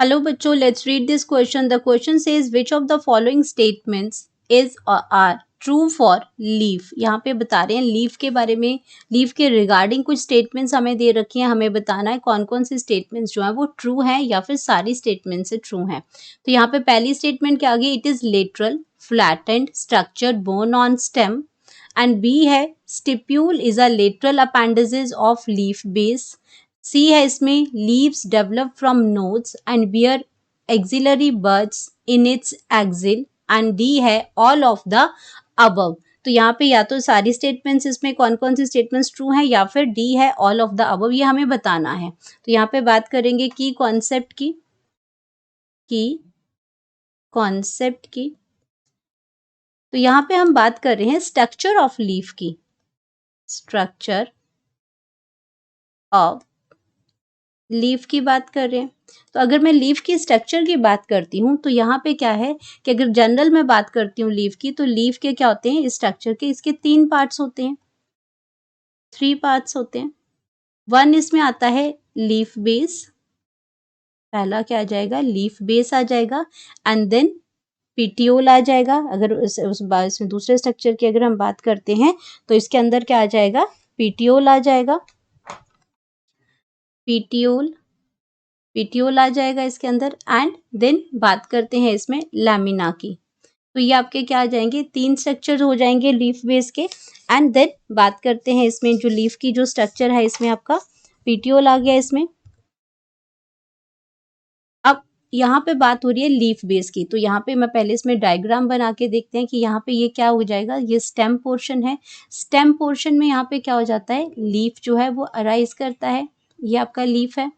Hello बच्चों, let's read this question. The question says which of the following statements is are true for leaf. यहाँ पे बता रहे हैं लीफ के बारे में, लीफ के रिगार्डिंग कुछ स्टेटमेंट्स हमें दे रखी हैं. हमें बताना है कौन कौन सी स्टेटमेंट्स जो है वो ट्रू हैं या फिर सारी स्टेटमेंट्स ट्रू हैं. तो यहाँ पे पहली स्टेटमेंट क्या आ गई? It is lateral, flattened, structured borne on stem. And B है stipule is a lateral appendages of leaf base. C है इसमें leaves develop from nodes and bear axillary buds in its axil. And D है all of the above. तो यहाँ पे या तो सारी स्टेटमेंट्स, इसमें कौन कौन सी स्टेटमेंट्स ट्रू हैं, या फिर डी है ऑल ऑफ द अबव, ये हमें बताना है. तो यहाँ पे बात करेंगे की कॉन्सेप्ट की. तो यहाँ पे हम बात कर रहे हैं स्ट्रक्चर ऑफ लीफ की. स्ट्रक्चर ऑफ लीफ की बात कर रहे हैं. तो अगर मैं लीफ की स्ट्रक्चर की बात करती हूँ तो यहाँ पे क्या है कि अगर जनरल में बात करती हूँ लीफ की, तो लीफ के क्या होते हैं स्ट्रक्चर के, इसके 3 पार्ट्स होते हैं, 3 पार्ट्स होते हैं. वन इसमें आता है लीफ बेस. पहला क्या आ जाएगा? लीफ बेस आ जाएगा. एंड देन पीटियोल आ जाएगा. अगर इसमें दूसरे स्ट्रक्चर की अगर हम बात करते हैं तो इसके अंदर क्या आ जाएगा? पीटियोल आ जाएगा. पीटियोल आ जाएगा इसके अंदर. एंड देन बात करते हैं इसमें लैमिना की. तो ये आपके क्या आ जाएंगे? 3 स्ट्रक्चर हो जाएंगे लीफ बेस के. एंड देन बात करते हैं इसमें जो लीफ की जो स्ट्रक्चर है, इसमें आपका पीटियोल आ गया इसमें. अब यहाँ पे बात हो रही है लीफ बेस की. तो यहाँ पे मैं पहले इसमें डायग्राम बना के देखते हैं कि यहाँ पे ये क्या हो जाएगा. ये स्टेम पोर्शन है. स्टेम पोर्शन में यहाँ पे क्या हो जाता है? लीफ जो है वो अराइज करता है. ये आपका लीफ है.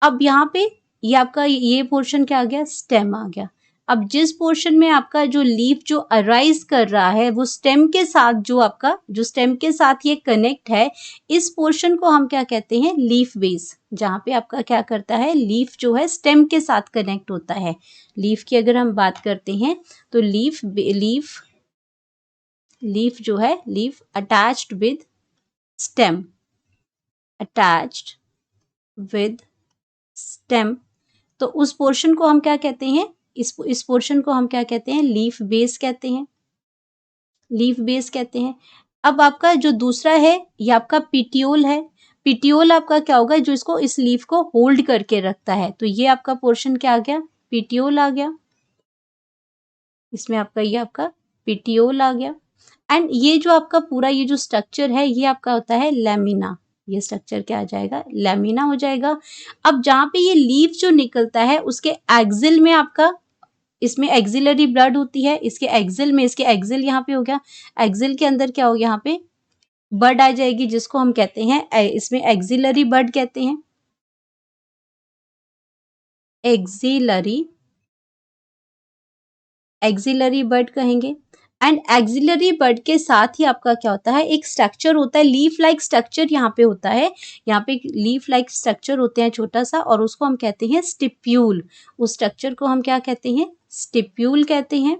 अब यहाँ पे ये आपका ये पोर्शन क्या आ गया? स्टेम आ गया. अब जिस पोर्शन में आपका जो लीफ जो अराइज कर रहा है वो स्टेम के साथ, जो आपका जो स्टेम के साथ ये कनेक्ट है, इस पोर्शन को हम क्या कहते हैं? Leaf base. जहाँ पे आपका क्या करता है? लीफ जो है स्टेम के साथ कनेक्ट होता है. लीफ की अगर हम बात करते हैं तो लीफ जो है, leaf attached with stem, attached with stem. तो उस पोर्शन को हम क्या कहते हैं? इस पोर्शन को हम क्या कहते हैं? लीफ बेस कहते हैं. लीफ बेस कहते हैं. अब आपका जो दूसरा है ये आपका पिटियोल है. पिटियोल आपका क्या होगा? जो इसको, इस लीफ को होल्ड करके रखता है. तो ये आपका पोर्शन क्या आ गया? पिटियोल आ गया. इसमें आपका ये आपका पिटियोल आ गया. एंड ये जो आपका पूरा ये जो स्ट्रक्चर है ये आपका होता है लैमिना. ये स्ट्रक्चर क्या आ जाएगा? लैमिना हो जाएगा. अब जहाँ पे ये लीफ जो निकलता है उसके एक्सिल में आपका, इसमें एक्सिलरी ब्लड होती है. इसके एक्सिल में, इसके एक्सिल यहाँ पे हो गया. एक्सिल के अंदर क्या हो गया? यहाँ पे बड आ जाएगी, जिसको हम कहते हैं इसमें एक्सिलरी बड कहते हैं. एक्सिलरी एक्सिलरी बड कहेंगे. एंड एक्सिलरी बड के साथ ही आपका क्या होता है? एक स्ट्रक्चर होता है, लीफ लाइक स्ट्रक्चर यहाँ पे होता है. यहाँ पे लीफ लाइक स्ट्रक्चर होते हैं छोटा सा, और उसको हम कहते हैं स्टिप्यूल. उस स्ट्रक्चर को हम क्या कहते हैं? स्टिप्यूल कहते हैं.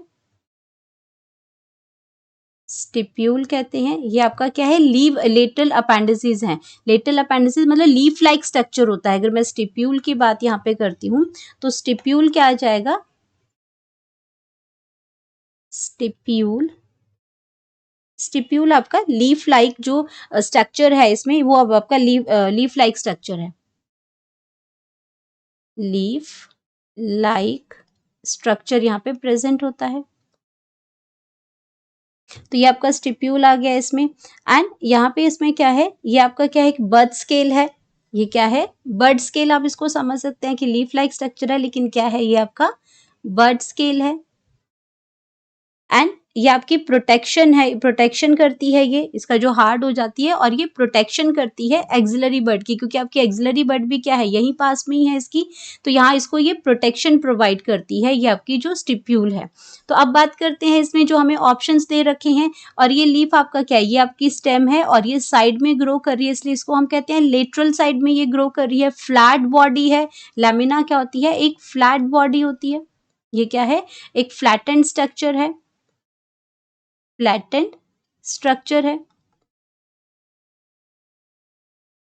स्टिप्यूल कहते हैं. ये आपका क्या है? लीव लेटरल अपेंडिसेस हैं. लेटरल अपेंडिसेस मतलब लीफ लाइक स्ट्रक्चर होता है. अगर मैं स्टिप्यूल की बात यहाँ पे करती हूँ तो स्टिप्यूल क्या आ जाएगा? स्टिप्यूल स्टिप्यूल आपका लीफ लाइक जो स्ट्रक्चर है इसमें, वो अब आपका लीफ लाइक स्ट्रक्चर है. लीफ लाइक स्ट्रक्चर यहाँ पे प्रेजेंट होता है. तो ये आपका स्टिप्यूल आ गया इसमें. एंड यहाँ पे इसमें क्या है? ये आपका क्या है? एक बर्ड स्केल है. ये क्या है? Bird scale. आप इसको समझ सकते हैं कि लीफ लाइक स्ट्रक्चर है, लेकिन क्या है? ये आपका बर्ड स्केल है. एंड ये आपकी प्रोटेक्शन है, प्रोटेक्शन करती है. ये इसका जो हार्ड हो जाती है और ये प्रोटेक्शन करती है एक्सिलरी बड की, क्योंकि आपकी एक्सिलरी बड भी क्या है? यहीं पास में ही है इसकी. तो यहाँ इसको ये प्रोटेक्शन प्रोवाइड करती है, ये आपकी जो स्टिप्यूल है. तो अब बात करते हैं इसमें जो हमें ऑप्शंस दे रखे हैं. और ये लीफ आपका क्या है? ये आपकी स्टेम है और ये साइड में ग्रो कर रही है, इसलिए इसको हम कहते हैं लेटरल साइड में ये ग्रो कर रही है. फ्लैट बॉडी है. लैमिना क्या होती है? एक फ्लैट बॉडी होती है. ये क्या है? एक फ्लैटेंड स्ट्रक्चर है. फ्लैटेंड स्ट्रक्चर है.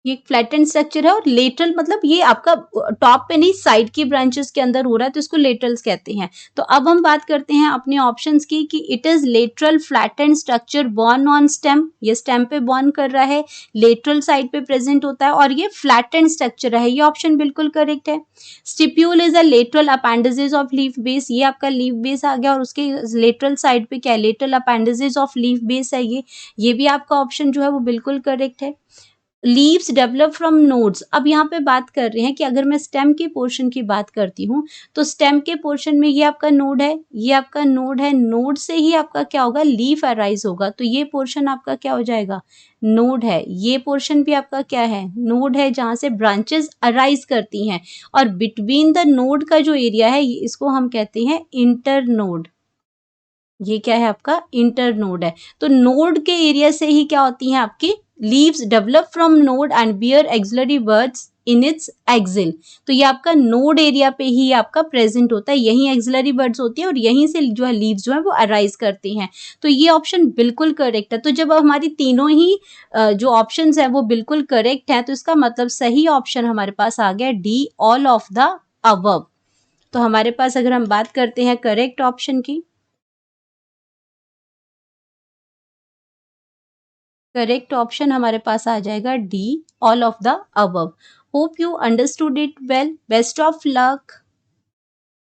ये एक फ्लैटेंड स्ट्रक्चर है और लेटरल मतलब ये आपका टॉप पे नहीं साइड की ब्रांचेस के अंदर हो रहा है तो इसको लेटरल्स कहते हैं। तो अब हम बात करते हैं अपने ऑप्शंस की कि it is lateral flattened structure born on stem, ये स्टेम पे बॉर्न कर रहा है, लेटरल साइड पे प्रेजेंट होता है और ये फ्लैटेंड स्ट्रक्चर है, ये ऑप्शन बिल्कुल करेक्ट है। Stipule is a lateral appendages of leaf base, ये आपका लीफ बेस आ गया और उसके लेटरल साइड पे क्या है, lateral appendages of leaf base है ये भी आपका ऑप्शन जो है वो बिल्कुल करेक्ट है। लीव्स डेवलप फ्रॉम नोड्स, अब यहाँ पे बात कर रहे हैं कि अगर मैं स्टेम के पोर्शन की बात करती हूँ तो स्टेम के पोर्शन में ये आपका नोड है, ये आपका नोड है, नोड से ही आपका क्या होगा, लीफ अराइज होगा, तो ये पोर्शन आपका क्या हो जाएगा, नोड है। ये पोर्शन भी आपका क्या है, नोड है, जहाँ से ब्रांचेस अराइज करती हैं और बिटवीन द नोड का जो एरिया है इसको हम कहते हैं इंटर नोड। ये क्या है आपका इंटर नोड है। तो नोड के एरिया से ही क्या होती हैं आपकी leaves develop from node and bear axillary buds in its axil. तो ये आपका नोड एरिया पे ही आपका प्रेजेंट होता है, यहीं एक्सिलरी बर्ड्स होती है और यहीं से जो है लीव्स जो है वो अराइज करती हैं। तो ये ऑप्शन बिल्कुल करेक्ट है। तो जब हमारी तीनों ही जो ऑप्शंस हैं वो बिल्कुल करेक्ट हैं तो इसका मतलब सही ऑप्शन हमारे पास आ गया D, all of the above. तो हमारे पास अगर हम बात करते हैं करेक्ट ऑप्शन की, करेक्ट ऑप्शन हमारे पास आ जाएगा D, all of the above. Hope you understood it well, best of luck.